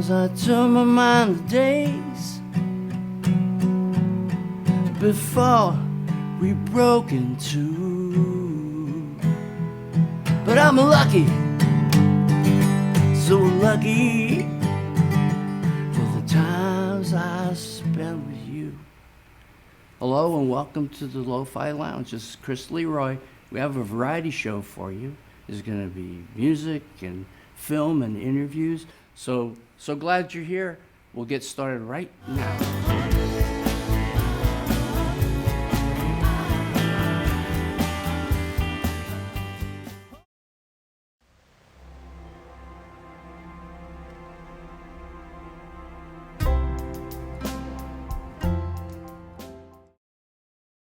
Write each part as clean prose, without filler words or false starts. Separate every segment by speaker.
Speaker 1: Sometimes I turn my mind to days before we broke in two. But I'm lucky, so lucky for the times I spent with you. Hello and welcome to the Lo-Fi Lounge. This is Chris LeRoy. We have a variety show for you. There's going to be music and film and interviews. So glad you're here. We'll get started right now.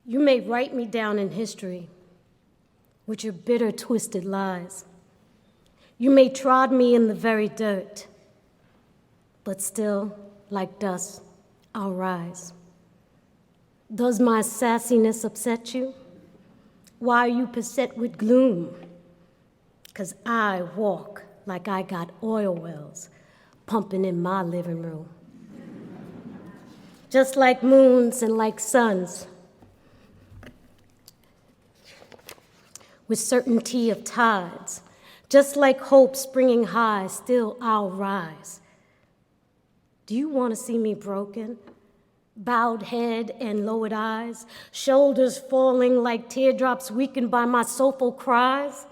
Speaker 2: You may write me down in history with your bitter, twisted lies. You may trod me in the very dirt, but still, like dust, I'll rise. Does my sassiness upset you? Why are you beset with gloom? 'Cause I walk like I got oil wells pumping in my living room. Just like moons and like suns, with certainty of tides, just like hope springing high, still I'll rise. Do you want to see me broken? Bowed head and lowered eyes, shoulders falling like teardrops weakened by my soulful cries?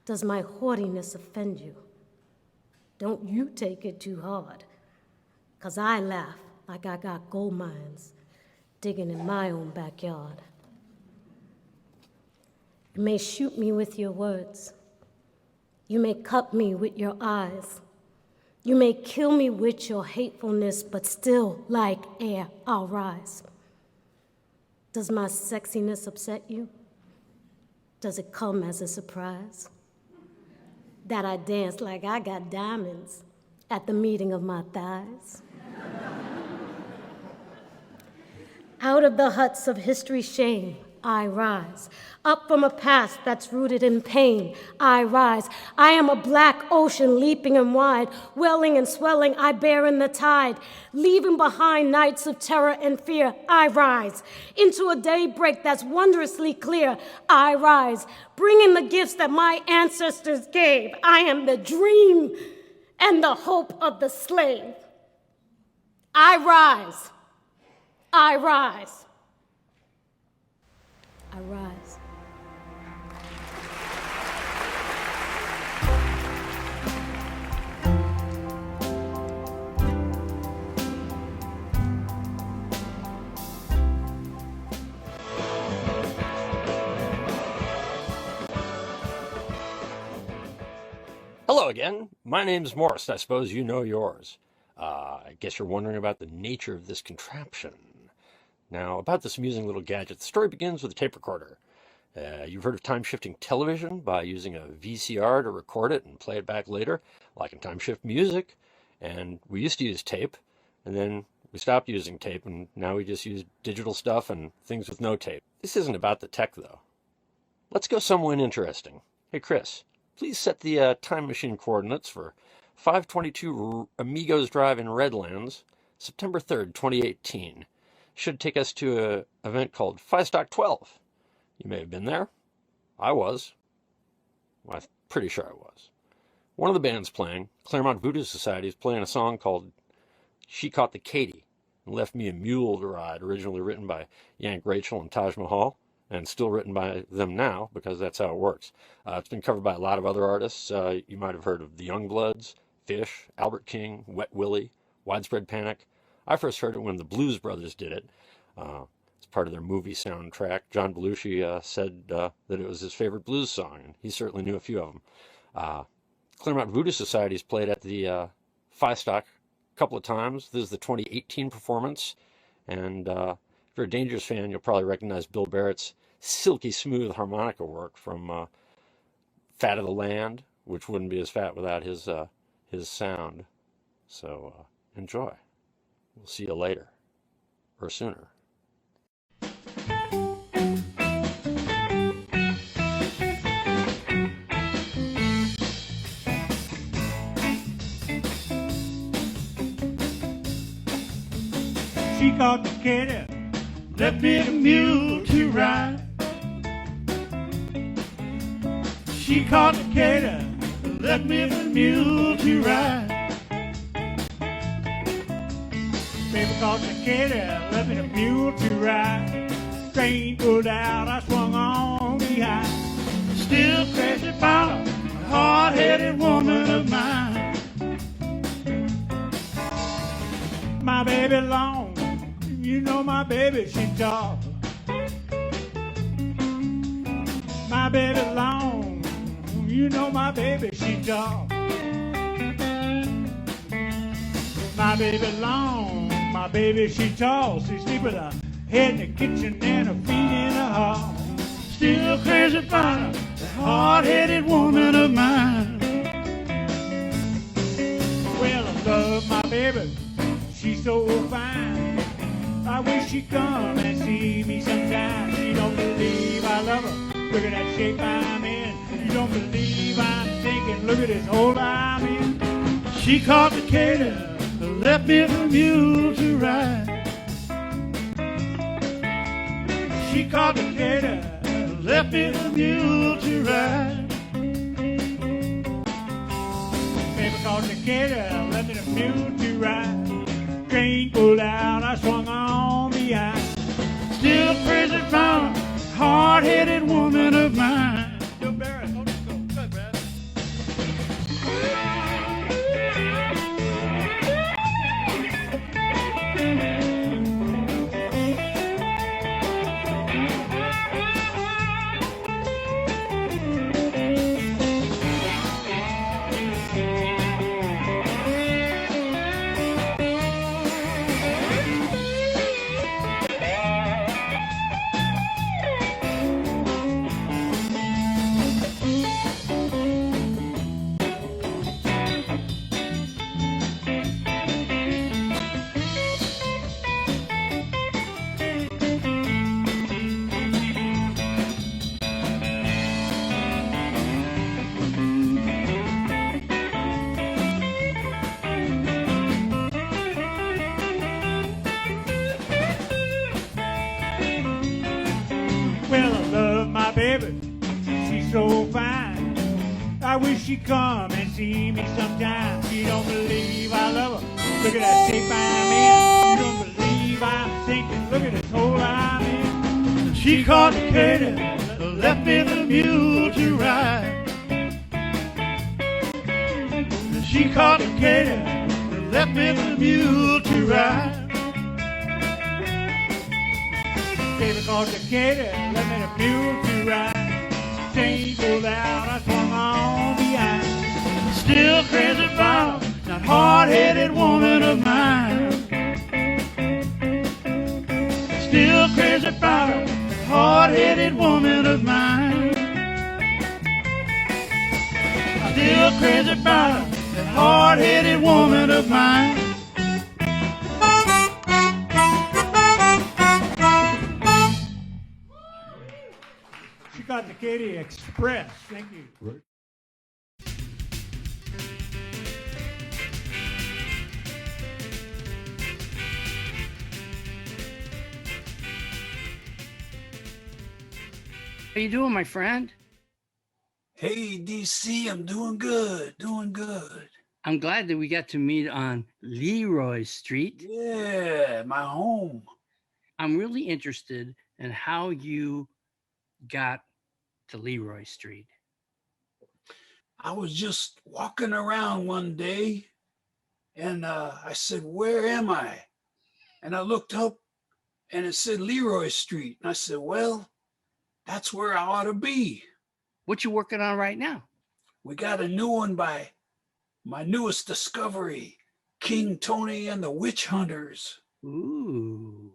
Speaker 2: Does my haughtiness offend you? Don't you take it too hard, 'cause I laugh like I got gold mines digging in my own backyard. You may shoot me with your words. You may cut me with your eyes. You may kill me with your hatefulness, but still, like air, I'll rise. Does my sexiness upset you? Does it come as a surprise that I dance like I got diamonds at the meeting of my thighs? Out of the huts of history's shame, I rise. Up from a past that's rooted in pain, I rise. I am a black ocean leaping and wide, welling and swelling, I bear in the tide. Leaving behind nights of terror and fear, I rise. Into a daybreak that's wondrously clear, I rise. Bringing the gifts that my ancestors gave. I am the dream and the hope of the slave. I rise. I rise. I rise.
Speaker 3: Hello again. My name's Morris. I suppose you know yours. I guess you're wondering about the nature of this contraption. Now, about this amusing little gadget, the story begins with a tape recorder. You've heard of time-shifting television by using a VCR to record it and play it back later, like in time-shift music. And we used to use tape, and then we stopped using tape, and now we just use digital stuff and things with no tape. This isn't about the tech, though. Let's go somewhere interesting. Hey, Chris, please set the time machine coordinates for 522 Amigos Drive in Redlands, September 3rd, 2018. Should take us to an event called Stock 12. You may have been there. I was. Well, I'm pretty sure I was. One of the bands playing, Claremont Voodoo Society, is playing a song called She Caught the Katy and Left Me a Mule to Ride, originally written by Yank Rachel and Taj Mahal, and still written by them now because that's how it works. It's been covered by a lot of other artists. You might have heard of the Youngbloods, Fish, Albert King, Wet Willie, Widespread Panic. I first heard it when the Blues Brothers did it. It's part of their movie soundtrack. John Belushi said that it was his favorite blues song, and he certainly knew a few of them. Claremont Voodoo Society's played at the Stock a couple of times. This is the 2018 performance, and if you're a Dangerous fan, you'll probably recognize Bill Barrett's silky smooth harmonica work from Fat of the Land, which wouldn't be as fat without his sound. So enjoy. We'll see you later, or sooner.
Speaker 4: She caught the cater, left me the mule to ride. She caught the cater, left me the mule to ride. Baby caught the cater, left me the mule to ride. Train pulled out, I swung on behind. Still crazy about a hard-headed woman of mine. My baby long, you know my baby, she tall. My baby long, you know my baby, she tall. My baby long, my baby, she tall. She sleep with her head in the kitchen and her feet in the hall. Still crazy about the hard-headed woman of mine. Well, I love my baby, she's so fine. I wish she'd come and see me sometime. She don't believe I love her, look at that shape I'm in. You don't believe I'm thinking, look at this hole I'm in. She caught the cater, left me the mule to ride. She caught the cater, left me the mule to ride. Baby caught the cater, left me the mule to ride. Train pulled out, I swung on behind. Still crazy about a hard-headed woman of mine. Well, I love my baby, she's so fine. I wish she'd come and see me sometime. She don't believe I love her, look at that shape I'm in. You don't believe I'm sinking, look at this hole I'm in. She caught the cater, left me the mule to ride. She caught the cater, left me the mule to ride. Baby caught the cater, left me the mule to ride. Chain pulled out, I swung on behind. Still crazy about that hard-headed woman of mine. Still crazy about that hard-headed woman of mine. Still crazy about that hard-headed woman of mine. She got the Katy Express. Thank you.
Speaker 5: Right.
Speaker 1: How you doing, my friend?
Speaker 5: Hey, DC, I'm doing good, doing good.
Speaker 1: I'm glad that we got to meet on LeRoy Street.
Speaker 5: Yeah, my home.
Speaker 1: I'm really interested in how you got to LeRoy Street.
Speaker 5: I was just walking around one day and I said, where am I? And I looked up and it said LeRoy Street. And I said, well, that's where I ought to be.
Speaker 1: What you working on right now?
Speaker 5: We got a new one by my newest discovery, King Tony and the Witch Hunters.
Speaker 1: Ooh.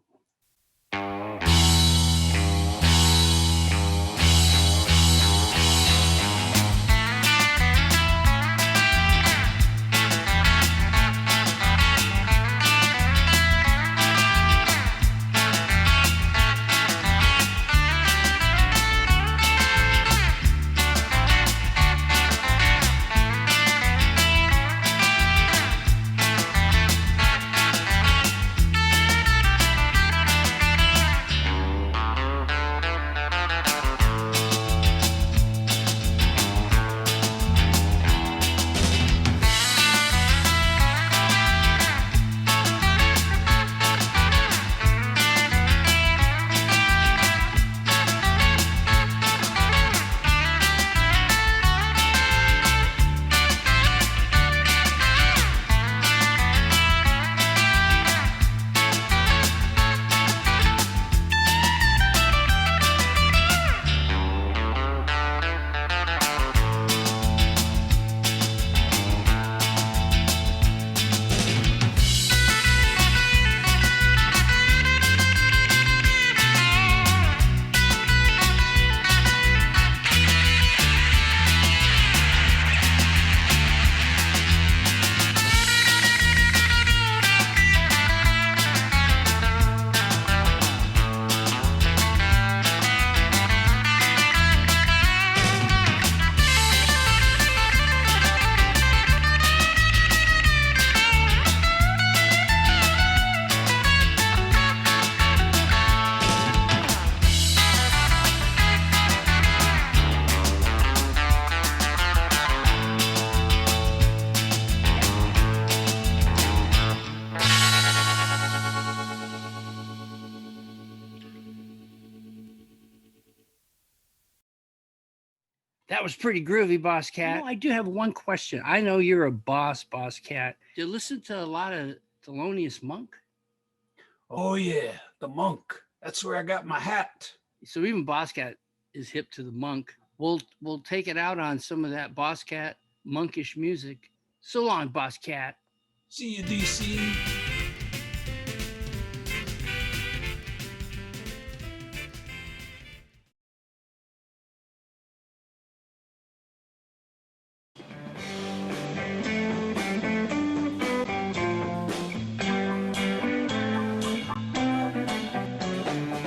Speaker 1: That was pretty groovy, Boss Cat.
Speaker 6: You know, I do have one question. I know you're a boss, Boss Cat.
Speaker 1: Do you listen to a lot of Thelonious Monk?
Speaker 5: Oh yeah, the Monk. That's where I got my hat.
Speaker 1: So even Boss Cat is hip to the Monk. We'll take it out on some of that Boss Cat monkish music. So long, Boss Cat.
Speaker 5: See you, DC.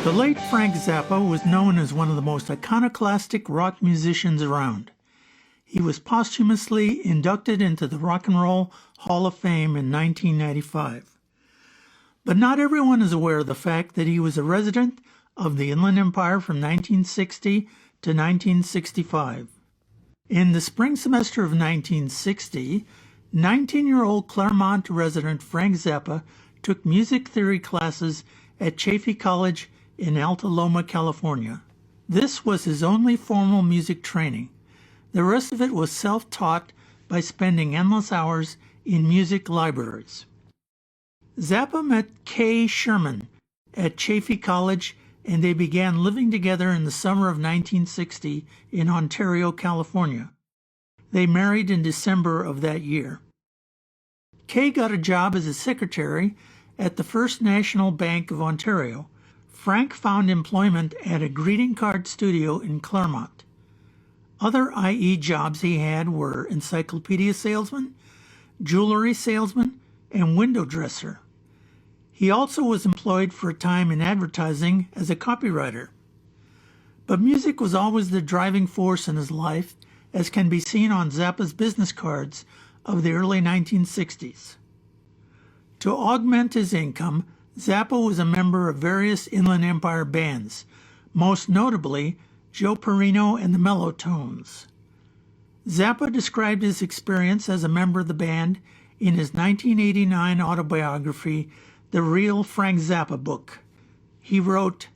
Speaker 7: The late Frank Zappa was known as one of the most iconoclastic rock musicians around. He was posthumously inducted into the Rock and Roll Hall of Fame in 1995. But not everyone is aware of the fact that he was a resident of the Inland Empire from 1960 to 1965. In the spring semester of 1960, 19-year-old Claremont resident Frank Zappa took music theory classes at Chaffey College in Alta Loma, California. This was his only formal music training. The rest of it was self-taught by spending endless hours in music libraries. Zappa met Kay Sherman at Chaffey College, and they began living together in the summer of 1960 in Ontario, California. They married in December of that year. Kay got a job as a secretary at the First National Bank of Ontario. Frank found employment at a greeting card studio in Claremont. Other IE jobs he had were encyclopedia salesman, jewelry salesman, and window dresser. He also was employed for a time in advertising as a copywriter. But music was always the driving force in his life, as can be seen on Zappa's business cards of the early 1960s. To augment his income, Zappa was a member of various Inland Empire bands, most notably Joe Perino and the Mellotones. Zappa described his experience as a member of the band in his 1989 autobiography, The Real Frank Zappa Book. He wrote,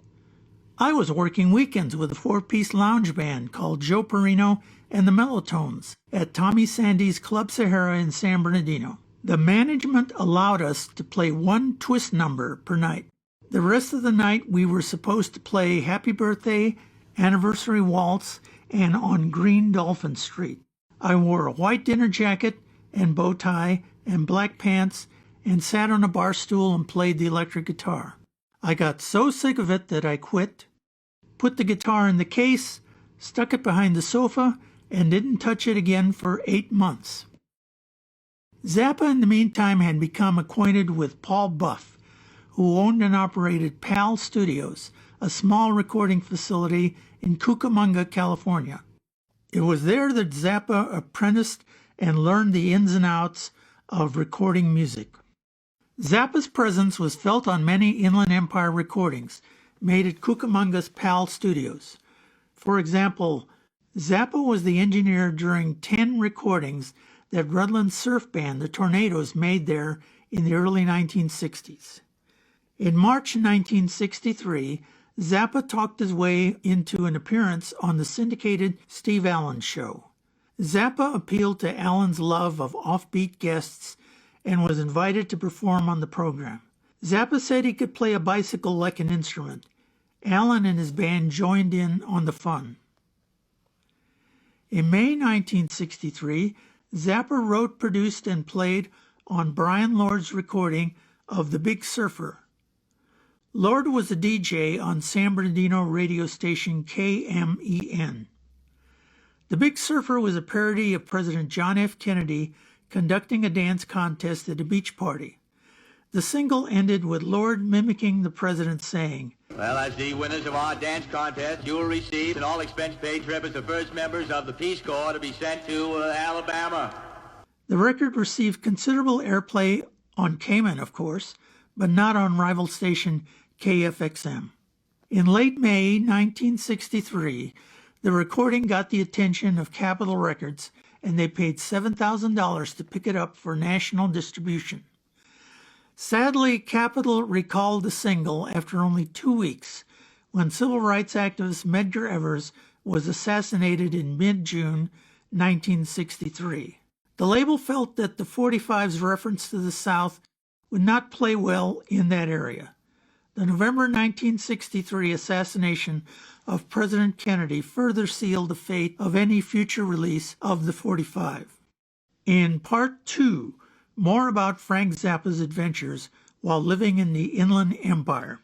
Speaker 7: "I was working weekends with a four-piece lounge band called Joe Perino and the Mellotones at Tommy Sandy's Club Sahara in San Bernardino. The management allowed us to play one twist number per night. The rest of the night we were supposed to play Happy Birthday, Anniversary Waltz, and On Green Dolphin Street. I wore a white dinner jacket and bow tie and black pants and sat on a bar stool and played the electric guitar. I got so sick of it that I quit, put the guitar in the case, stuck it behind the sofa, and didn't touch it again for 8 months." Zappa, in the meantime, had become acquainted with Paul Buff, who owned and operated PAL Studios, a small recording facility in Cucamonga, California. It was there that Zappa apprenticed and learned the ins and outs of recording music. Zappa's presence was felt on many Inland Empire recordings made at Cucamonga's PAL Studios. For example, Zappa was the engineer during 10 recordings that Rutland's surf band, the Tornadoes, made there in the early 1960s. In March 1963, Zappa talked his way into an appearance on the syndicated Steve Allen Show. Zappa appealed to Allen's love of offbeat guests and was invited to perform on the program. Zappa said he could play a bicycle like an instrument. Allen and his band joined in on the fun. In May 1963, Zappa wrote, produced, and played on Brian Lord's recording of The Big Surfer. Lord was a DJ on San Bernardino radio station KMEN. The Big Surfer was a parody of President John F. Kennedy conducting a dance contest at a beach party. The single ended with Lord mimicking the president saying,
Speaker 8: "Well, as the winners of our dance contest, you will receive an all-expense-paid trip as the first members of the Peace Corps to be sent to Alabama."
Speaker 7: The record received considerable airplay on Cayman, of course, but not on rival station KFXM. In late May 1963, the recording got the attention of Capitol Records, and they paid $7,000 to pick it up for national distribution. Sadly, Capitol recalled the single after only 2 weeks, when civil rights activist Medgar Evers was assassinated in mid-June 1963. The label felt that the 45's reference to the South would not play well in that area. The November 1963 assassination of President Kennedy further sealed the fate of any future release of the 45. In Part 2, more about Frank Zappa's adventures while living in the Inland Empire.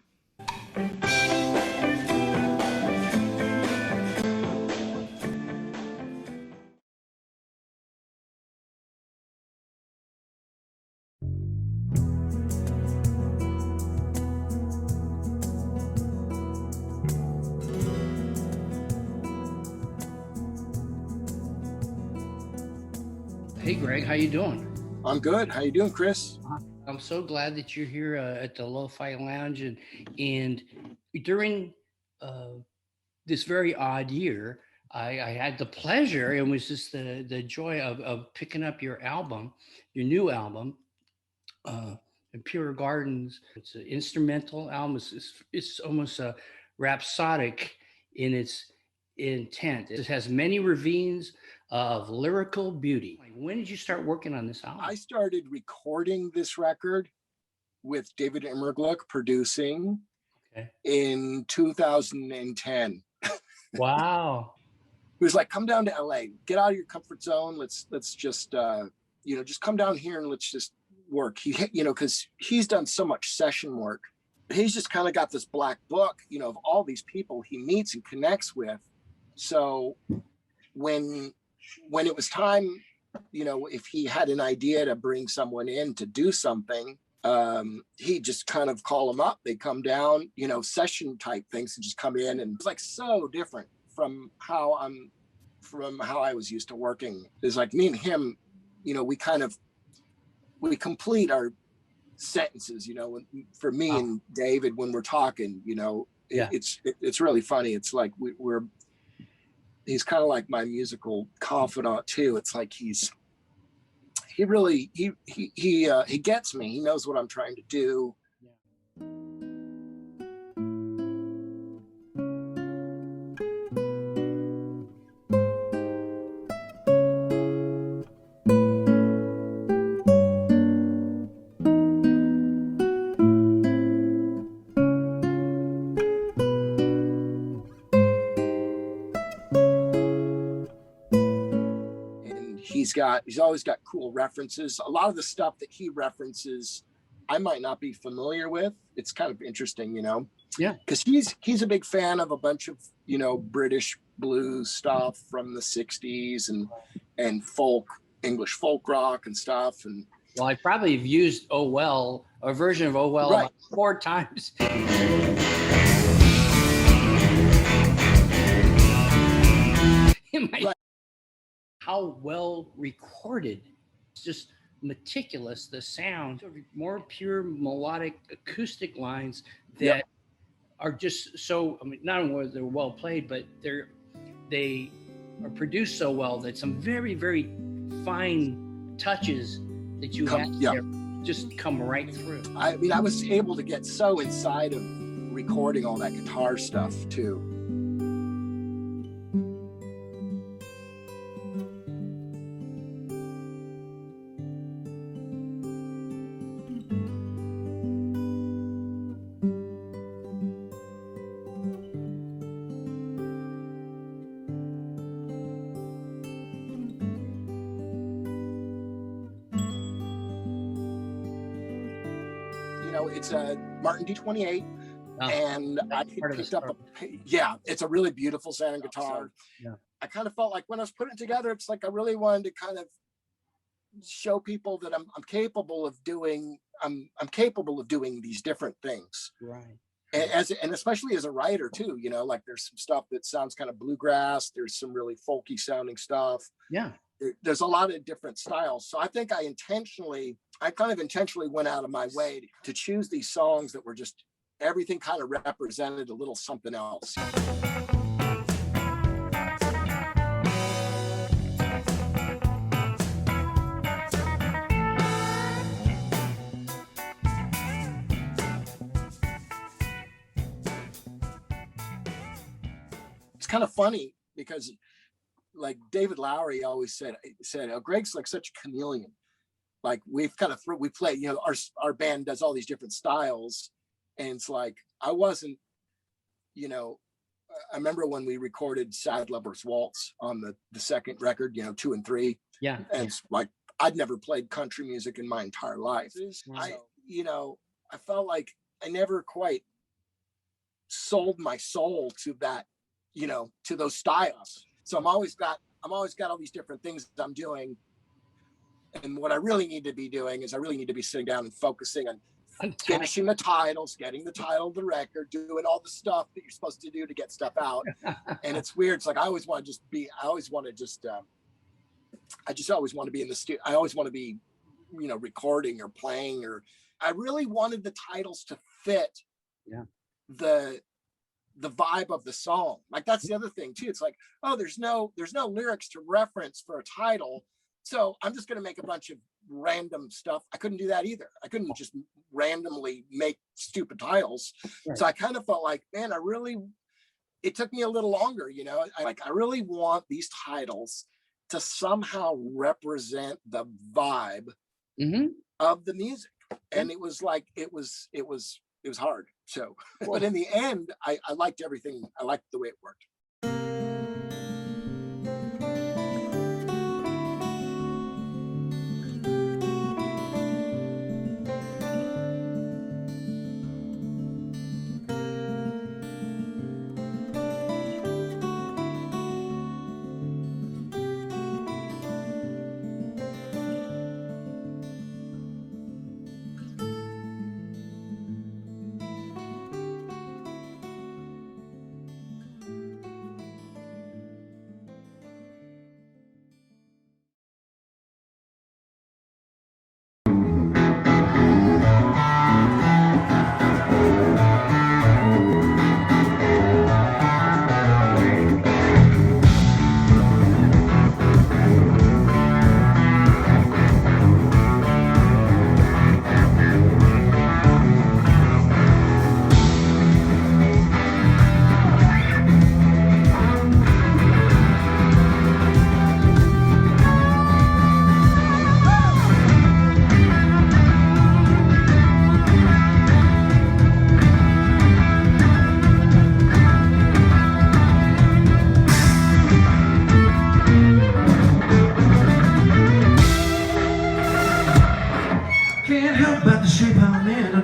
Speaker 6: Hey, Greg, how you doing?
Speaker 9: I'm good. How you doing, Chris?
Speaker 6: I'm so glad that you're here at the Lo-Fi Lounge, and during this very odd year, I had the pleasure and was just the joy of picking up your album, your new album, Pure Gardens. It's an instrumental album. It's almost rhapsodic in its intent. It has many ravines of lyrical beauty. When did you start working on this album?
Speaker 9: I started recording this record with David Immergluck producing in 2010.
Speaker 6: Wow.
Speaker 9: It was like, come down to LA, get out of your comfort zone. Let's just, just come down here and let's just work. Because he's done so much session work. He's just kind of got this black book, of all these people he meets and connects with. So when it was time, if he had an idea to bring someone in to do something, he just kind of call them up. They come down, session type things, and just come in. And it's like so different from how I was used to working. It's like me and him, we complete our sentences, for me and David, when we're talking, it's really funny. It's like he's kind of like my musical confidant too. It's like he gets me. He knows what I'm trying to do. He's always got cool references. A lot of the stuff that he references, I might not be familiar with. It's kind of interesting,
Speaker 6: Yeah.
Speaker 9: Because he's a big fan of a bunch of, British blues stuff from the 60s and English folk rock and stuff. And
Speaker 6: well, I probably have used Oh Well, a version of Oh Well,
Speaker 9: right.
Speaker 6: About 4 times.
Speaker 9: Right.
Speaker 6: How well recorded. It's just meticulous, the sound, more pure melodic acoustic lines that are just so, not only they're well played, but they are produced so well that some very, very fine touches that you have there just come right through.
Speaker 9: I was able to get so inside of recording all that guitar stuff too. It's a Martin D28, and I picked up it's a really beautiful sounding guitar.
Speaker 6: Yeah.
Speaker 9: I kind of felt like when I was putting it together, it's like I really wanted to kind of show people that I'm capable of doing. I'm capable of doing these different things.
Speaker 6: Right.
Speaker 9: And especially as a writer too, like there's some stuff that sounds kind of bluegrass. There's some really folky sounding stuff.
Speaker 6: Yeah.
Speaker 9: There's a lot of different styles. So I think I kind of intentionally went out of my way to choose these songs that were just, everything kind of represented a little something else. It's kind of funny. because like David Lowery always said, oh, Greg's like such a chameleon. Like we've kind of we play, you know, our band does all these different styles, and it's like I wasn't, you know, I remember when we recorded Sad Lover's Waltz on the second record, you know, 2 and 3.
Speaker 6: Yeah.
Speaker 9: And it's like I'd never played country music in my entire life.
Speaker 6: Wow.
Speaker 9: I felt like I never quite sold my soul to that, you know, to those styles. So I'm always got all these different things that I'm doing. And what I really need to be doing is I really need to be sitting down and focusing on finishing the titles, getting the title of the record, doing all the stuff that you're supposed to do to get stuff out. And it's weird. It's like I always want to be in the studio. I always want to be, you know, recording or playing, or I really wanted the titles to fit the vibe of the song. Like that's the other thing too. It's like, oh, there's no lyrics to reference for a title. So I'm just going to make a bunch of random stuff. I couldn't do that either. I couldn't just randomly make stupid titles. Right. So I kind of felt like, man, it took me a little longer, you know, I really want these titles to somehow represent the vibe of the music. And it was like, it was hard. So, but in the end, I liked everything. I liked the way it worked.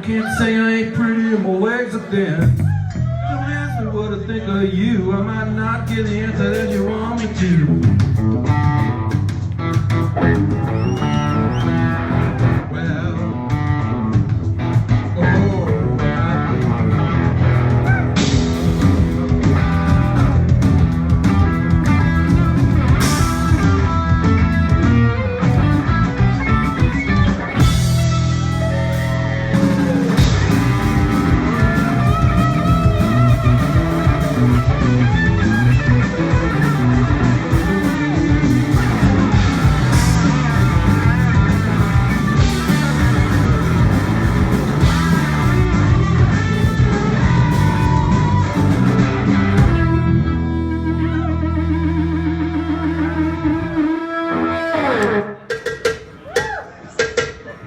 Speaker 10: Can't say I ain't pretty and my legs are thin. Don't ask me what I think of you. I might not get the answer that you want me to.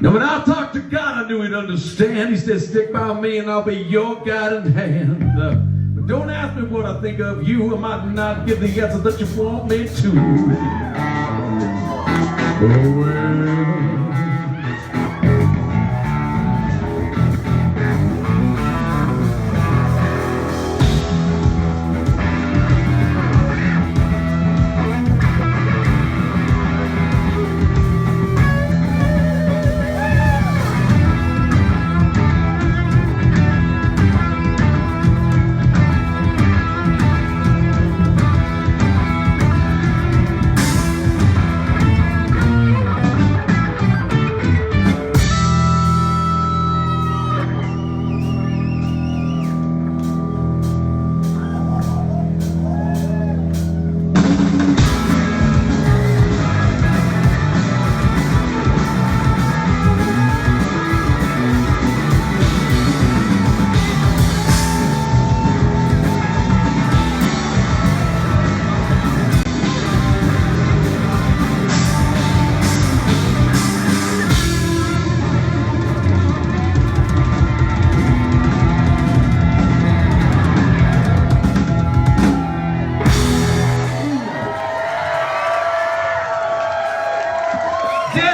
Speaker 10: Now when I talked to God, I knew he'd understand. He said, stick by me and I'll be your guiding hand. But don't ask me what I think of you. I might not give the answer that you want me to. Oh well.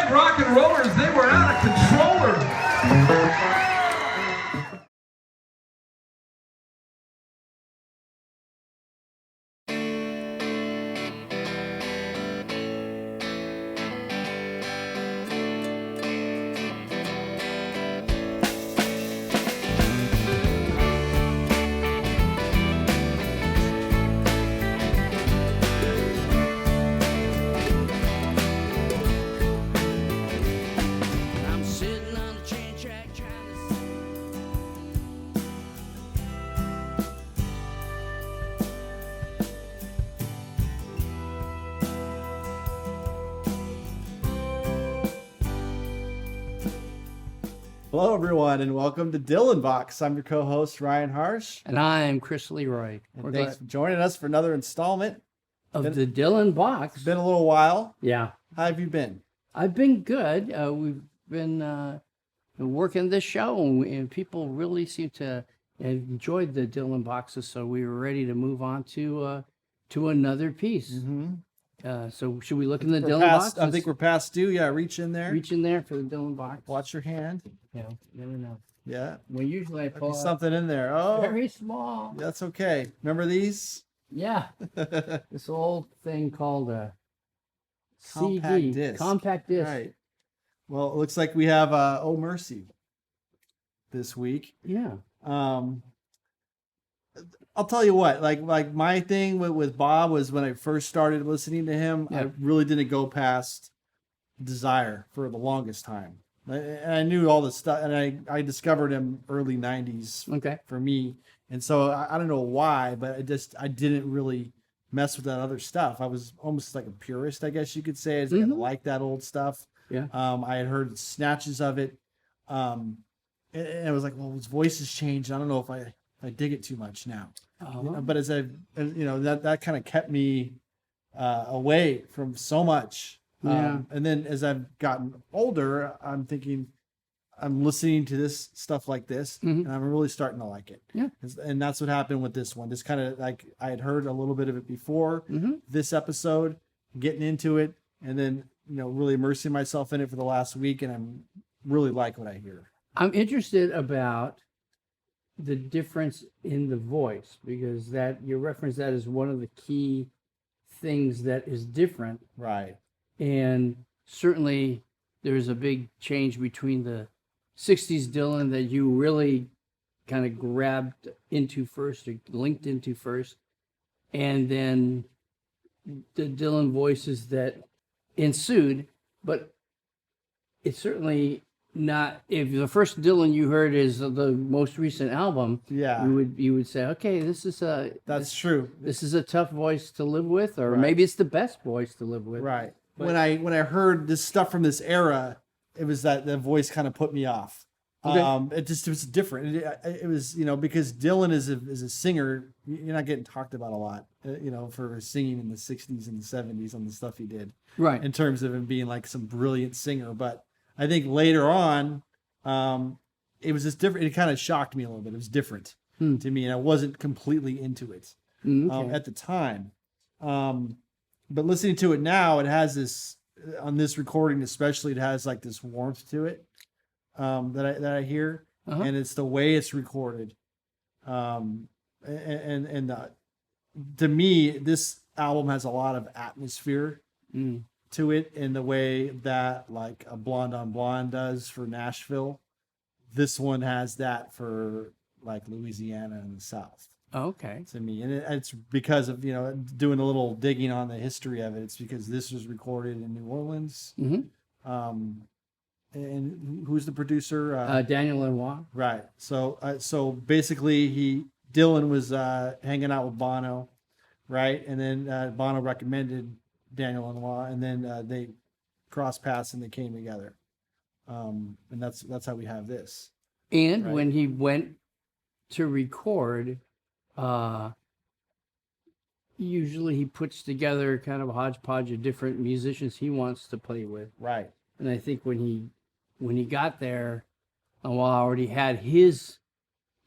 Speaker 10: white rock and rollers, they were out of controller.
Speaker 1: I'm sitting on the train track trying to.
Speaker 11: Hello, everyone, and welcome to Dylan Box. I'm your co-host, Ryan Harsh.
Speaker 1: And I'm Chris LeRoy.
Speaker 11: And thanks for joining us for another installment.
Speaker 1: Of the Dylan Box.
Speaker 11: It's been a little while.
Speaker 1: Yeah.
Speaker 11: How have you been?
Speaker 1: I've been good. We've been working this show, and people really seem to have enjoyed the Dylan Boxes, so we were ready to move on to another piece.
Speaker 11: Mm-hmm.
Speaker 1: So should we look in the Dylan Box?
Speaker 11: I think we're past due. Yeah, reach in there.
Speaker 1: Reach in there for the Dylan Box.
Speaker 11: Watch your hand.
Speaker 1: Yeah, never know.
Speaker 11: Yeah.
Speaker 1: Well, usually I
Speaker 11: Might
Speaker 1: pull
Speaker 11: be
Speaker 1: out
Speaker 11: something in there. Oh,
Speaker 1: very small.
Speaker 11: that's okay. Remember these?
Speaker 1: Yeah. This old thing called a
Speaker 11: Compact
Speaker 1: CD.
Speaker 11: disc.
Speaker 1: Compact disc.
Speaker 11: Right. Well, it looks like we have Oh Mercy this week.
Speaker 1: Yeah.
Speaker 11: I'll tell you what, like my thing with Bob was when I first started listening to him,
Speaker 1: Yeah.
Speaker 11: I really didn't go past Desire for the longest time. And I knew all this stuff, and I discovered him early 90s
Speaker 1: Okay.
Speaker 11: for me. And so I don't know why, but I didn't really mess with that other stuff. I was almost like a purist, I guess you could say. I didn't like that old stuff.
Speaker 1: Yeah.
Speaker 11: I had heard snatches of it. And I was like, well, his voice has changed. I don't know if I dig it too much now. But as that kind of kept me away from so much.
Speaker 1: Yeah.
Speaker 11: And then as I've gotten older, I'm thinking, I'm listening to this stuff like this, and I'm really starting to like it.
Speaker 1: Yeah.
Speaker 11: And that's what happened with this one. This kind of like I had heard a little bit of it before this episode, getting into it, and then really immersing myself in it for the last week, and I'm really like what I hear.
Speaker 1: I'm interested about the difference in the voice, because that you reference that as one of the key things that is different.
Speaker 11: Right.
Speaker 1: And certainly there's a big change between the 60s Dylan that you really kind of grabbed into first, or linked into first, and then the Dylan voices that ensued. But it's certainly not, if the first Dylan you heard is the most recent album,
Speaker 11: Yeah.
Speaker 1: you would say, okay,
Speaker 11: That's true.
Speaker 1: this is a tough voice to live with, or
Speaker 11: Right.
Speaker 1: maybe it's the best voice to live with.
Speaker 11: Right.
Speaker 1: But-
Speaker 11: When I heard this stuff from this era, it was that the voice kind of put me off.
Speaker 1: Okay.
Speaker 11: It was different. It was, because Dylan is a singer, you're not getting talked about a lot, for singing in the 60s and the 70s on the stuff he did.
Speaker 1: Right.
Speaker 11: In terms of him being like some brilliant singer. But I think later on, it was just different. It kind of shocked me a little bit. It was different to me, and I wasn't completely into it
Speaker 1: Okay.
Speaker 11: at the time. But listening to it now, it has this, on this recording especially, it has like this warmth to it that I hear, and it's the way it's recorded. To me, this album has a lot of atmosphere to it in the way that like a Blonde on Blonde does for Nashville. This one has that for like Louisiana and the South.
Speaker 1: Okay.
Speaker 11: To me, and it's because of doing a little digging on the history of it. It's because this was recorded in New Orleans. And who's the producer?
Speaker 1: Daniel Lanois.
Speaker 11: Right. So basically, Dylan was hanging out with Bono, right? And then Bono recommended Daniel Lanois, and then they crossed paths and they came together. And that's how we have this.
Speaker 1: And
Speaker 11: Right.
Speaker 1: when he went to record, usually he puts together kind of a hodgepodge of different musicians he wants to play with.
Speaker 11: Right.
Speaker 1: And I think when he got there, Lanois already had his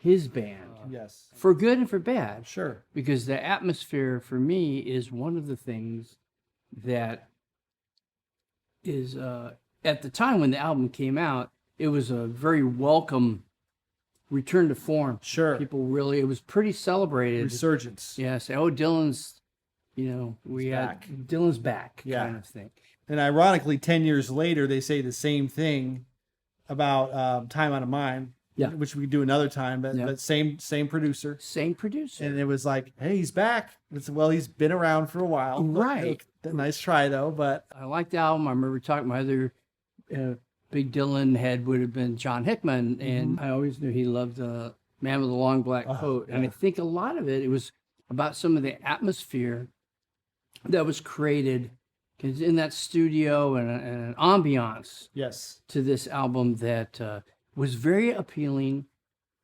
Speaker 1: band.
Speaker 11: Yes.
Speaker 1: For good and for bad.
Speaker 11: Sure.
Speaker 1: Because the atmosphere for me is one of the things that is at the time when the album came out, it was a very welcome return to form.
Speaker 11: Sure.
Speaker 1: People really, it was pretty celebrated.
Speaker 11: Resurgence.
Speaker 1: Yeah, say, oh, Dylan's, Dylan's back
Speaker 11: Yeah.
Speaker 1: kind of thing.
Speaker 11: And ironically, 10 years later, they say the same thing about Time Out of Mind, which we do another time, but same producer.
Speaker 1: Same producer.
Speaker 11: And it was like, hey, he's back. It's, well, he's been around for a while.
Speaker 1: Right.
Speaker 11: Nice try, though. But
Speaker 1: I liked the album. I remember talking to my other big Dylan head would have been John Hickman, and I always knew he loved Man with a Long Black Coat. And I think a lot of it was about some of the atmosphere that was created in that studio and an ambiance to this album that was very appealing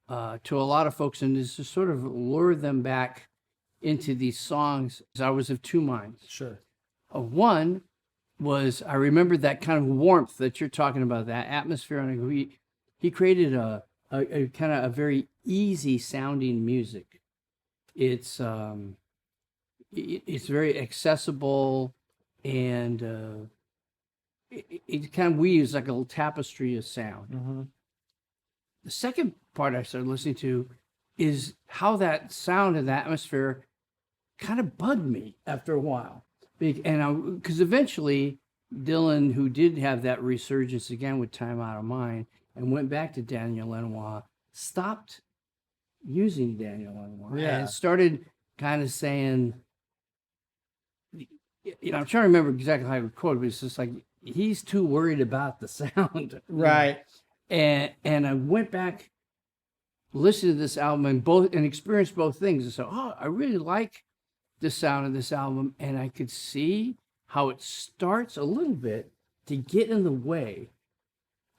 Speaker 1: to a lot of folks, and just to sort of lure them back into these songs. I was of two minds.
Speaker 11: Sure.
Speaker 1: One was, I remember that kind of warmth that you're talking about, that atmosphere. And he created a kind of a very easy sounding music. It's very accessible, and it kind of weaves like a little tapestry of sound. The second part I started listening to is how that sound and the atmosphere kind of bugged me after a while. And because eventually Dylan, who did have that resurgence again with Time Out of Mind and went back to Daniel Lanois, stopped using Daniel Lanois and started kind of saying, I'm trying to remember exactly how I would quote it, but it's just like, he's too worried about the sound.
Speaker 11: Right.
Speaker 1: And I went back, listened to this album and experienced both things. And so, I really like the sound of this album, and I could see how it starts a little bit to get in the way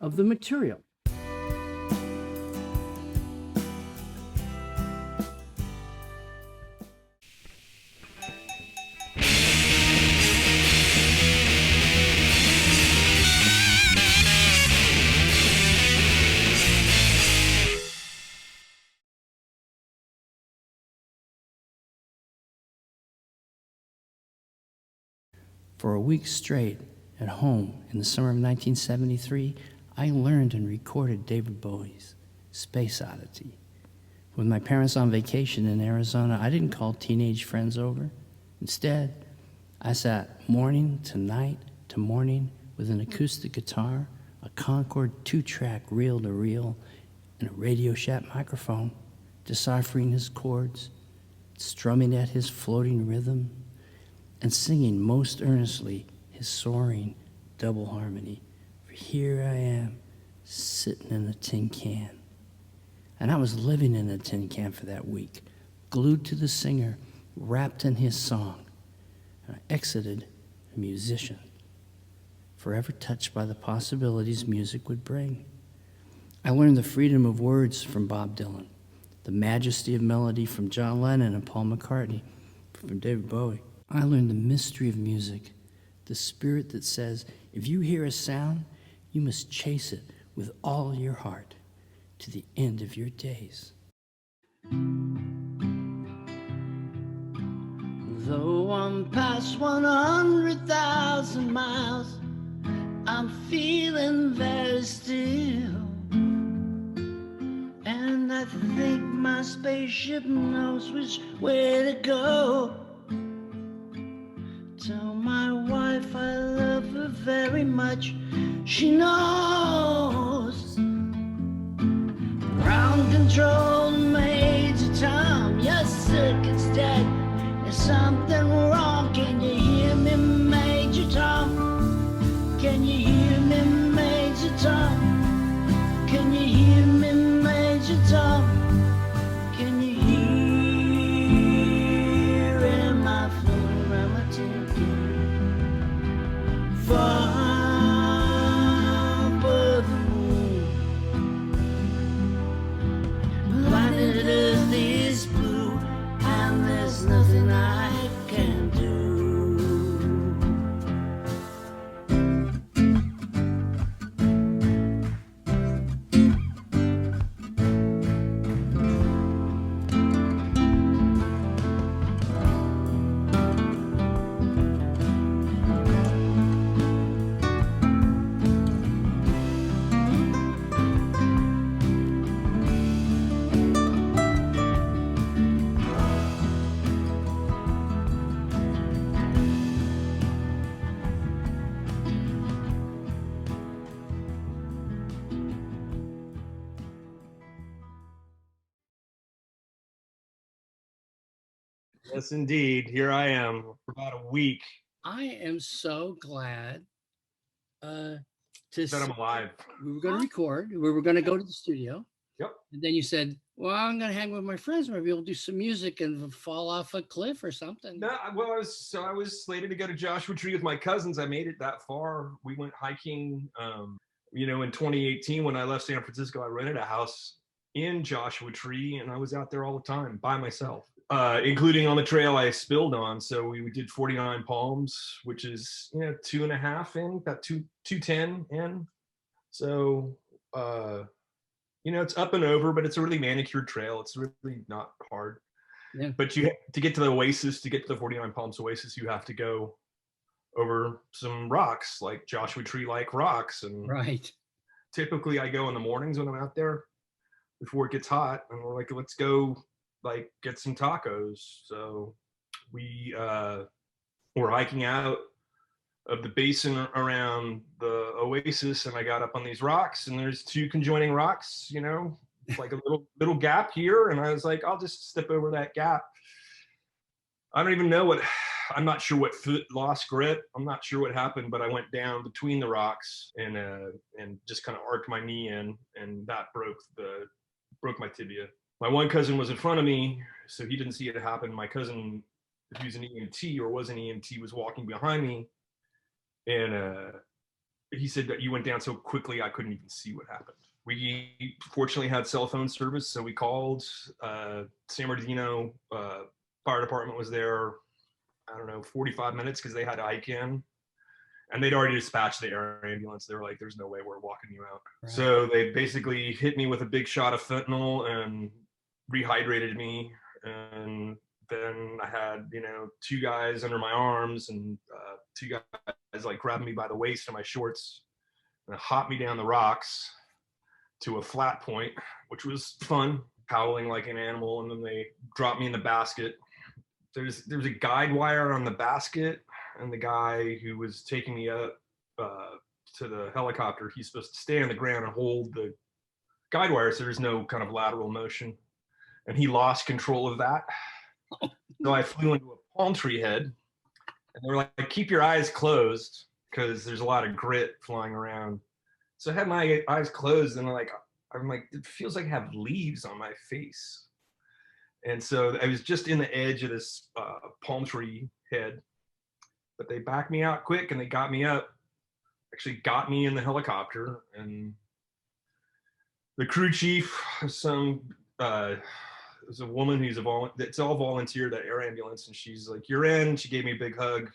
Speaker 1: of the material. For a week straight at home in the summer of 1973, I learned and recorded David Bowie's Space Oddity. With my parents on vacation in Arizona, I didn't call teenage friends over. Instead, I sat morning to night to morning with an acoustic guitar, a Concord 2-track reel-to-reel, and a Radio Shack microphone, deciphering his chords, strumming at his floating rhythm, and singing most earnestly his soaring double harmony. For here I am, sitting in a tin can. And I was living in a tin can for that week, glued to the singer, wrapped in his song. And I exited a musician, forever touched by the possibilities music would bring. I learned the freedom of words from Bob Dylan, the majesty of melody from John Lennon and Paul McCartney, from David Bowie. I learned the mystery of music, the spirit that says, if you hear a sound, you must chase it with all your heart to the end of your days. Though I'm past 100,000 miles, I'm feeling very still. And I think my spaceship knows which way to go. Tell my wife I love her very much. She knows. Ground control, Major Tom. Your circuit's dead. There's something wrong. Can you hear me, Major Tom? Can you hear me, Major Tom? Can you hear me, Major Tom? Can you hear? Am I floating around my tin can? Far above the moon. Planet Earth is blue, and there's nothing I
Speaker 12: Yes, indeed. Here I am for about a week
Speaker 6: I am so glad to
Speaker 12: that I'm
Speaker 6: see.
Speaker 12: alive.
Speaker 6: We were going to record. We were going to go to the studio.
Speaker 12: Yep.
Speaker 6: And then you said, well, I'm going to hang with my friends. Maybe we'll do some music and fall off a cliff or something.
Speaker 12: No, well, I was slated to go to Joshua Tree with my cousins. I made it that far. We went hiking. In 2018, when I left San Francisco, I rented a house in Joshua Tree, and I was out there all the time by myself, including on the trail I spilled on. So we did 49 Palms, which is 2.5 in, about 210 in. So it's up and over, but it's a really manicured trail. It's really not hard.
Speaker 6: Yeah.
Speaker 12: But to get to the Oasis, to get to the 49 Palms Oasis, you have to go over some rocks, like Joshua Tree-like rocks. And
Speaker 6: right.
Speaker 12: Typically I go in the mornings when I'm out there before it gets hot, and we're like, let's go get some tacos. So we're hiking out of the basin around the Oasis, and I got up on these rocks, and there's two conjoining rocks, like a little gap here, and I was like, I'll just step over that gap. I don't even know I'm not sure what foot lost grip. I'm not sure what happened, but I went down between the rocks and just kind of arced my knee in, and that broke my tibia. My one cousin was in front of me, so he didn't see it happen. My cousin, who's an EMT or was an EMT, was walking behind me, and he said that you went down so quickly I couldn't even see what happened. We fortunately had cell phone service, so we called San Bernardino. Fire department was there, 45 minutes, because they had to hike in, and they'd already dispatched the air ambulance. They were like, there's no way we're walking you out. Right. So they basically hit me with a big shot of fentanyl and rehydrated me. And then I had, two guys under my arms, and two guys grabbed me by the waist of my shorts and hopped me down the rocks to a flat point, which was fun, howling like an animal. And then they dropped me in the basket. There's a guide wire on the basket, and the guy who was taking me up to the helicopter, he's supposed to stay on the ground and hold the guide wire so there's no kind of lateral motion. And he lost control of that. So I flew into a palm tree head, and they were like, keep your eyes closed because there's a lot of grit flying around. So I had my eyes closed, and I'm like, it feels like I have leaves on my face. And so I was just in the edge of this palm tree head, but they backed me out quick, and they got me up, actually got me in the helicopter. And the crew chief, was a woman who's it's all volunteer, that air ambulance. And she's like, you're in. She gave me a big hug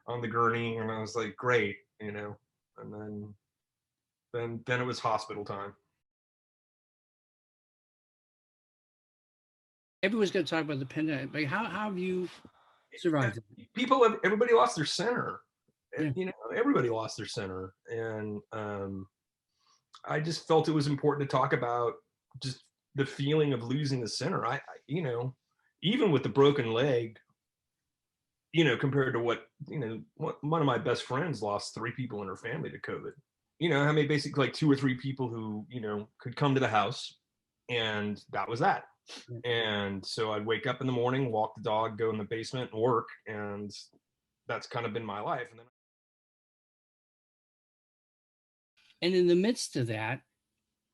Speaker 12: on the gurney, and I was like, great, and then it was hospital time.
Speaker 6: Everyone's going to talk about the pandemic. Like, how have you survived it?
Speaker 12: Everybody lost their center.
Speaker 6: Yeah.
Speaker 12: Everybody lost their center. And I just felt it was important to talk about just the feeling of losing the center. I even with the broken leg, compared to what one of my best friends lost 3 people in her family to COVID. I mean, basically 2 or 3 people who, could come to the house, and that was that. And so I'd wake up in the morning, walk the dog, go in the basement and work. And that's kind of been my life.
Speaker 6: And in the midst of that,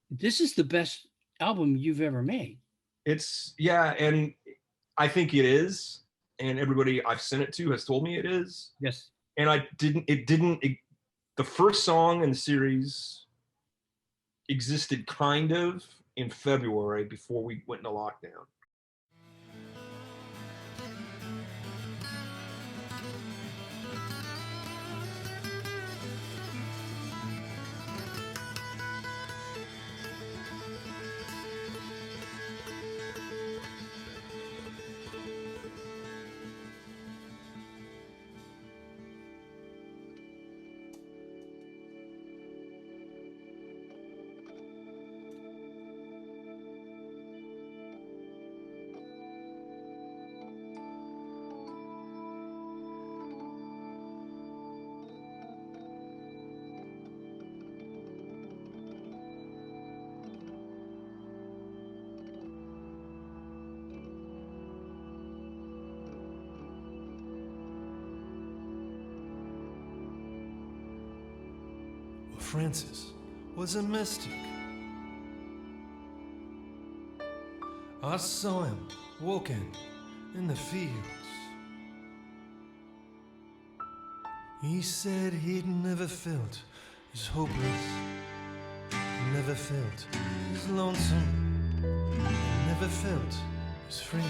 Speaker 6: this is the best album you've ever made.
Speaker 12: And I think it is. And everybody I've sent it to has told me it is.
Speaker 6: Yes.
Speaker 12: And the first song in the series existed kind of in February before we went into lockdown.
Speaker 13: Francis was a mystic. I saw him walking in the fields. He said he'd never felt as hopeless, never felt as lonesome, never felt as free.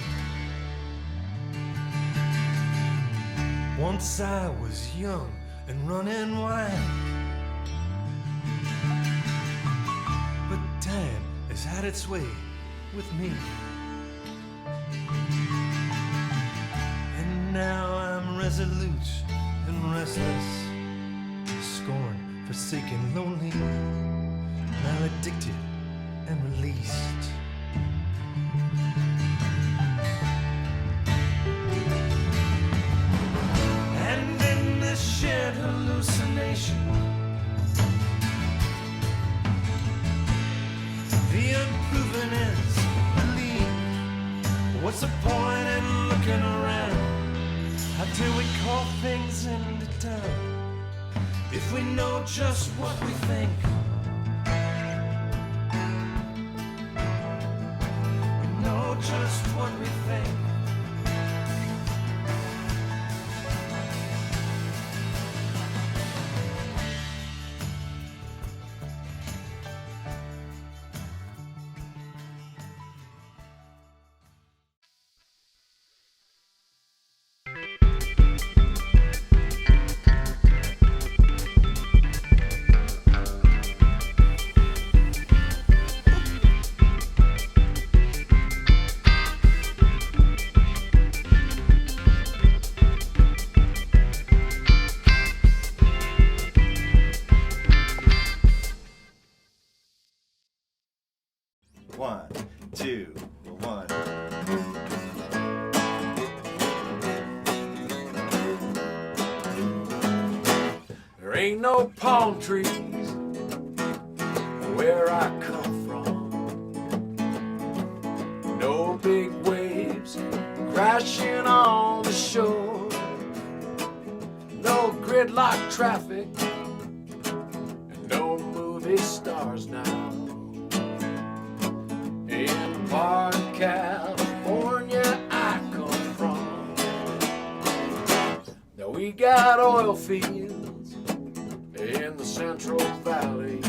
Speaker 13: Once I was young and running wild, but time has had its way with me. And now I'm resolute and restless, scorned, forsaken, lonely, maledicted and released. And in this shared hallucination, the unproven is belief. What's the point in looking around? How do we call things into town if we know just what we think? We know just what we think.
Speaker 14: One, two, one.
Speaker 13: There ain't no palm trees where I come from. No big waves crashing on the shore. No gridlock traffic and no movie stars now. In Park, California, I come from. Now we got oil fields in the Central Valley.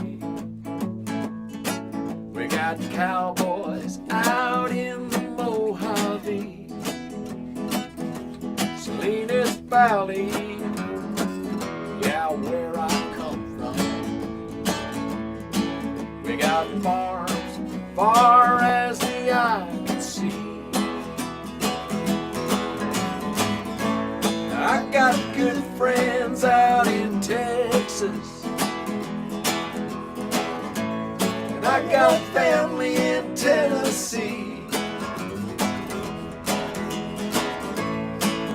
Speaker 13: We got cowboys out in the Mojave, Salinas Valley, yeah, where I come from. We got farms far as the eye can see. I got good friends out in Texas, and I got family in Tennessee.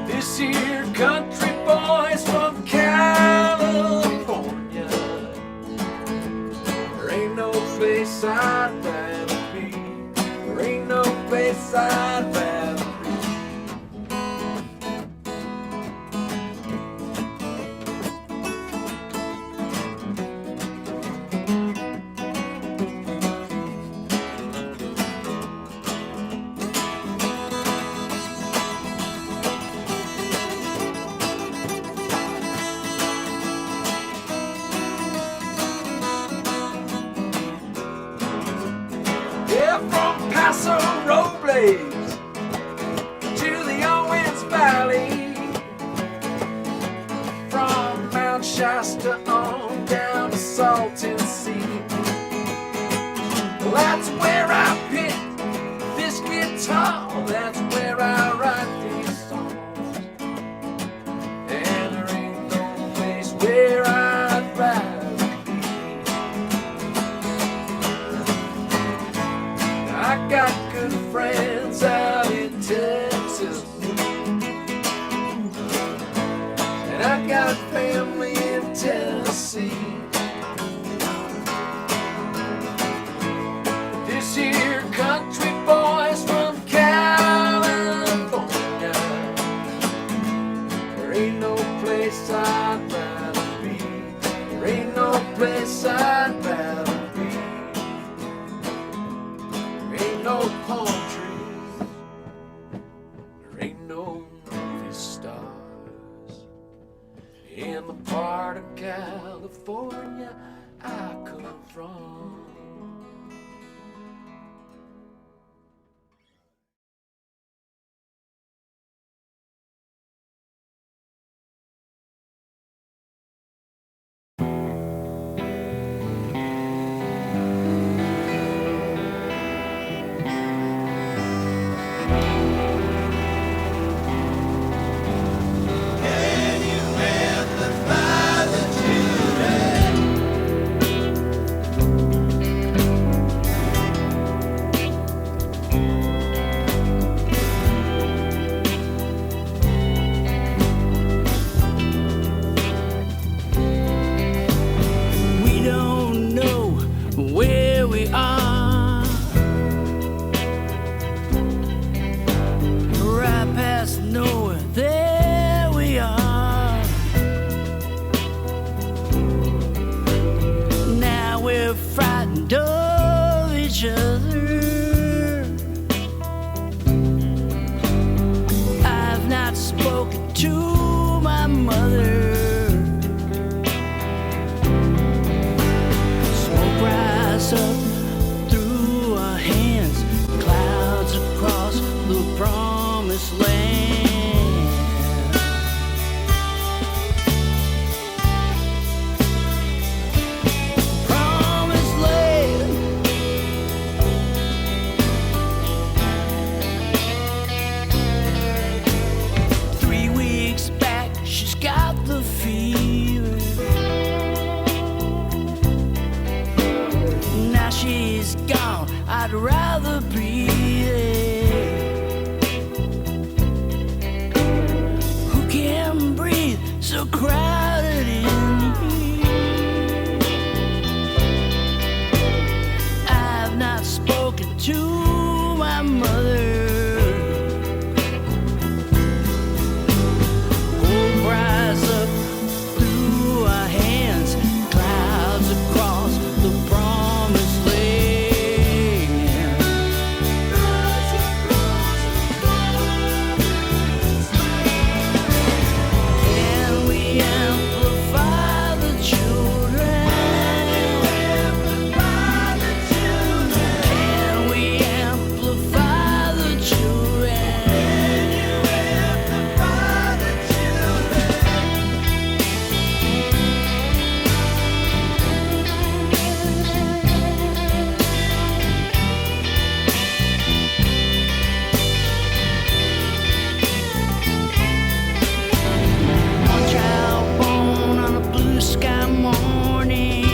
Speaker 13: This here country boy's from California. There ain't no place I'd rather be. There ain't no place I'd rather be. Yeah, from Paso Robles to the Owens Valley, from Mount Shasta on down to Salton Sea. Well, that's where I pick this guitar, that's where I write these songs. And there ain't no place where I'd rather be. I got good friends out in Texas, and I got family in Tennessee. This here country boy's from California. There ain't no place I'd rather be. There ain't no place part of California I come from.
Speaker 1: We don't know where we are. Right past nowhere, there we are. Now we're frightened of each other. I've not spoken to my mother. Smoke rise up through our hands, clouds across the promised land. Promised land. 3 weeks back, she's got the fever. Now she's gone, I'd rather be there. Who can breathe so crowded in here? I've not spoken to my mother. Hope rise up through our hands, clouds across the promised land. And we amplify the children. Can we amplify the children? One child born on a blue sky morning.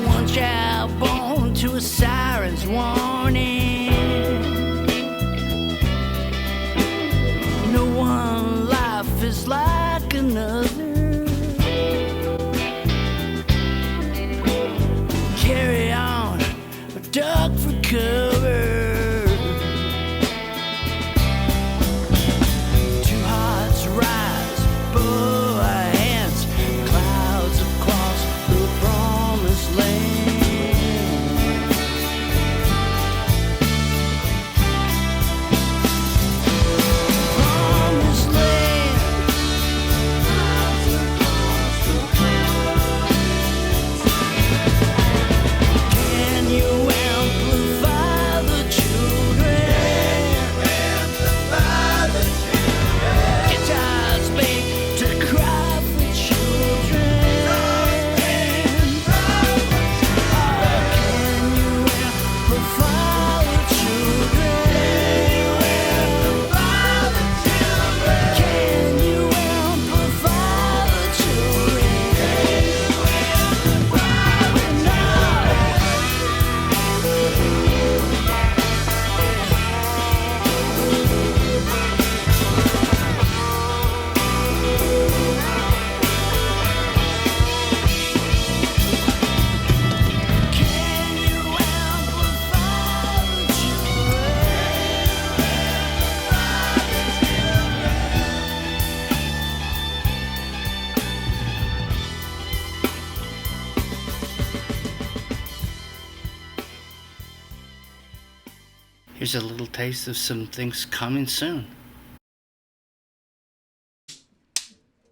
Speaker 1: One child born to a siren's warning. No one life is like another. Carry on, duck for cover. Two hearts rise above our hands, clouds across the promised land. Promised land. Can you amplify the children? Guitars made to cry for children. Can you amplify the children? Can you amplify the Here's a little taste of some things coming soon.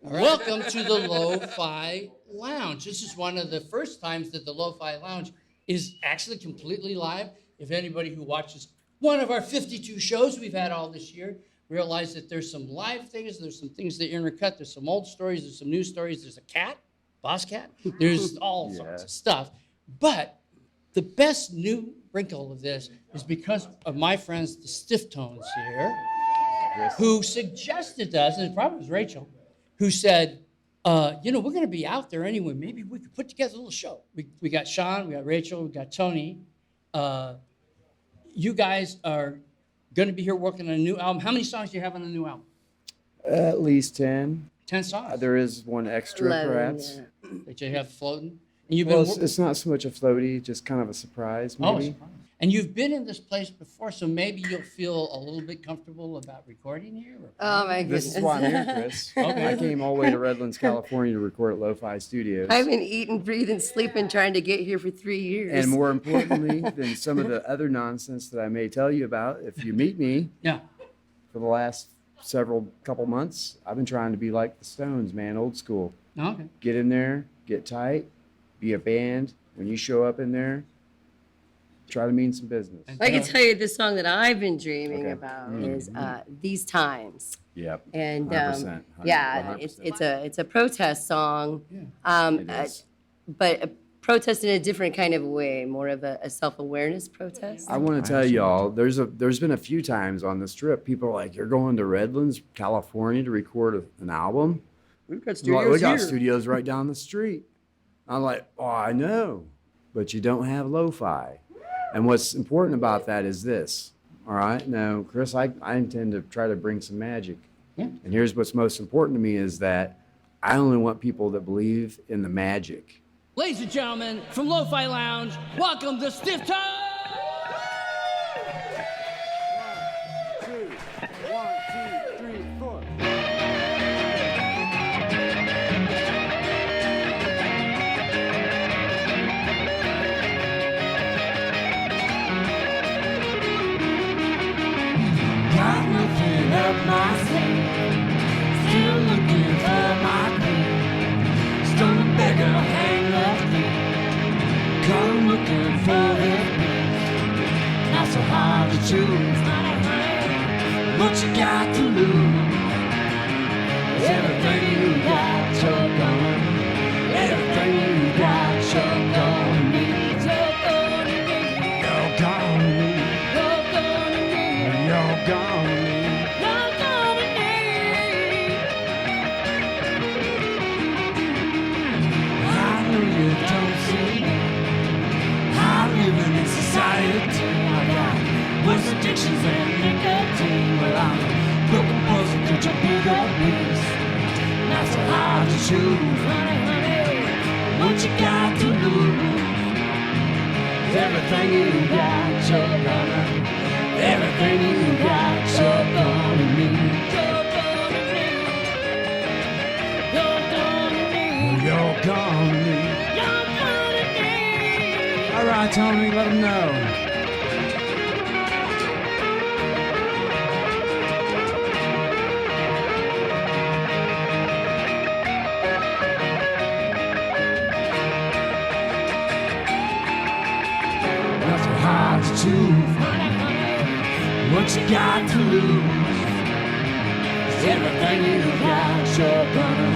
Speaker 6: Welcome to the Lo-Fi Lounge. This is one of the first times that the Lo-Fi Lounge is actually completely live. If anybody who watches one of our 52 shows we've had all this year realize that there's some live things, there's some things that intercut, there's some old stories, there's some new stories, there's a cat, boss cat, there's all sorts of stuff. But the best new wrinkle of this is because of my friends, the Stiff Tones here, who suggested to us, and it probably was Rachel, who said, we're going to be out there anyway. Maybe we could put together a little show. We got Sean, we got Rachel, we got Tony. You guys are going to be here working on a new album. How many songs do you have on the new album?
Speaker 15: At least 10.
Speaker 6: 10 songs?
Speaker 15: There is one extra,
Speaker 6: 11,
Speaker 15: perhaps.
Speaker 6: yeah. That you have floating? And you've
Speaker 15: Well,
Speaker 6: been
Speaker 15: it's not so much a floaty, just kind of a surprise,
Speaker 6: Oh,
Speaker 15: maybe.
Speaker 6: surprise. And you've been in this place before, so maybe you'll feel a little bit comfortable about recording here? Or
Speaker 16: Oh, my goodness.
Speaker 15: This is why I'm here, Chris.
Speaker 6: Okay.
Speaker 15: I came all the way to Redlands, California to record at Lo-Fi Studios.
Speaker 16: I've been eating, breathing, sleeping, trying to get here for 3 years.
Speaker 15: And more importantly than some of the other nonsense that I may tell you about, if you meet me, for the last couple months, I've been trying to be like the Stones, man, old school.
Speaker 6: Okay.
Speaker 15: Get in there, get tight, be a band. When you show up in there, try to mean some business.
Speaker 16: I can tell you the song that I've been dreaming
Speaker 15: Okay.
Speaker 16: about
Speaker 15: Mhm.
Speaker 16: is These Times.
Speaker 15: Yep.
Speaker 16: And
Speaker 15: 100%,
Speaker 16: yeah,
Speaker 15: 100%.
Speaker 16: it's a protest song,
Speaker 15: It is.
Speaker 16: but a protest in a different kind of way, more of a self-awareness protest.
Speaker 15: I want to tell y'all, there's been a few times on this trip, people are like, "You're going to Redlands, California to record an album?"
Speaker 16: We've got
Speaker 15: I'm like,
Speaker 16: studios
Speaker 15: we got
Speaker 16: here.
Speaker 15: studios right down the street. I'm like, "Oh, I know, but you don't have lo-fi." And what's important about that is this. All right, now, Chris, I intend to try to bring some magic.
Speaker 6: Yeah.
Speaker 15: And here's what's most important to me is that I only want people that believe in the magic.
Speaker 17: Ladies and gentlemen, from Lo-Fi Lounge, welcome the Stiff Tones!
Speaker 13: Got nothing up my sleeve, still looking for my queen. Stone a beggar, hang up me, come looking for his peace. Not so hard to choose, what you got to lose? Everything you got, you're gonna need. Everything you got, you're gonna need. You're gonna need. You're gonna need. You're gonna need. You're gonna need. I know you don't see me. I'm living in society. I got worse addictions than nicotine. Well, I'm a broken puzzle, could you be the beast? Not so hard to choose, honey, honey. What you got to lose? Everything you got, you're gonna. Everything you got, you're gonna need. You're gonna need. You're gonna need. You're gonna need. You're gonna need.
Speaker 11: All right, Tony, let him know.
Speaker 13: Not so hard to choose, honey, honey. What you got to lose? Everything you got, you're gonna.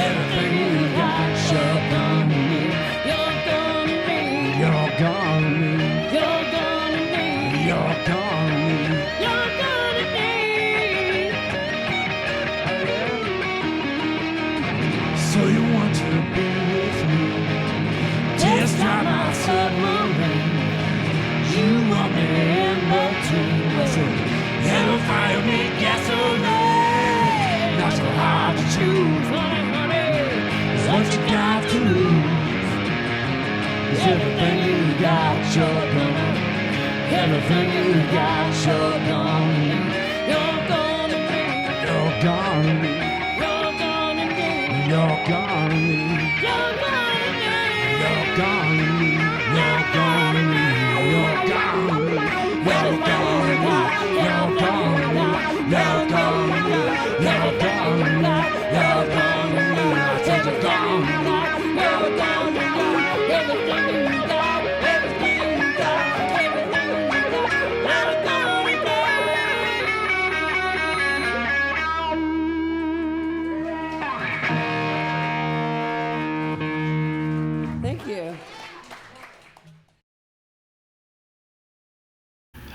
Speaker 13: Everything you got, you're gonna need. You're gonna need.
Speaker 11: You're gonna need.
Speaker 13: You're gonna need.
Speaker 11: You're gonna need.
Speaker 13: You're gonna need.
Speaker 11: So you want to be with me?
Speaker 13: Test out my submarine. You want me in between. Hellfire me gasoline. Not so hard to choose, honey, honey. What you got to lose? Everything you got, you're gonna. Everything you got, you're gonna need. You're gonna need.
Speaker 11: You're gonna need.
Speaker 13: You're gonna need.
Speaker 11: You're gonna need.
Speaker 13: You're gonna need.
Speaker 11: You're gonna need.
Speaker 13: You're gonna need. You're gonna need. You're gonna need. You're gonna need. You're gonna need. You're gonna need. You're gonna need.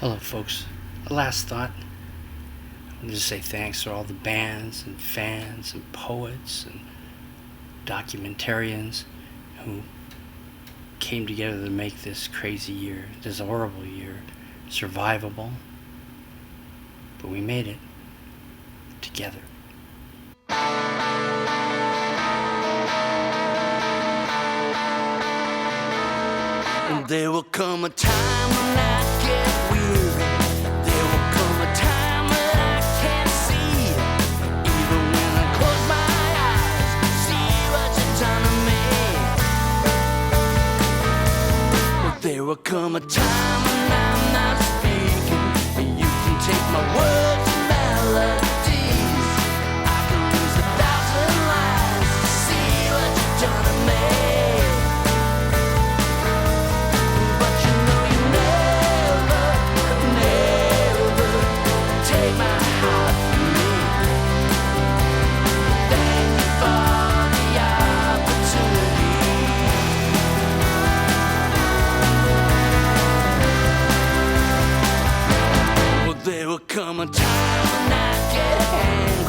Speaker 6: Hello, folks. A last thought. I want to just say thanks to all the bands and fans and poets and documentarians who came together to make this crazy year, this horrible year, survivable. But we made it together.
Speaker 13: There will come a time when I get weary. There will come a time when I can't see. Even when I close my eyes, see what you've done to me. But there will come a time when I'm not speaking, and you can take my words and melodies. I can lose 1,000 lines to see what you've done to me. There will come a time when I get angry.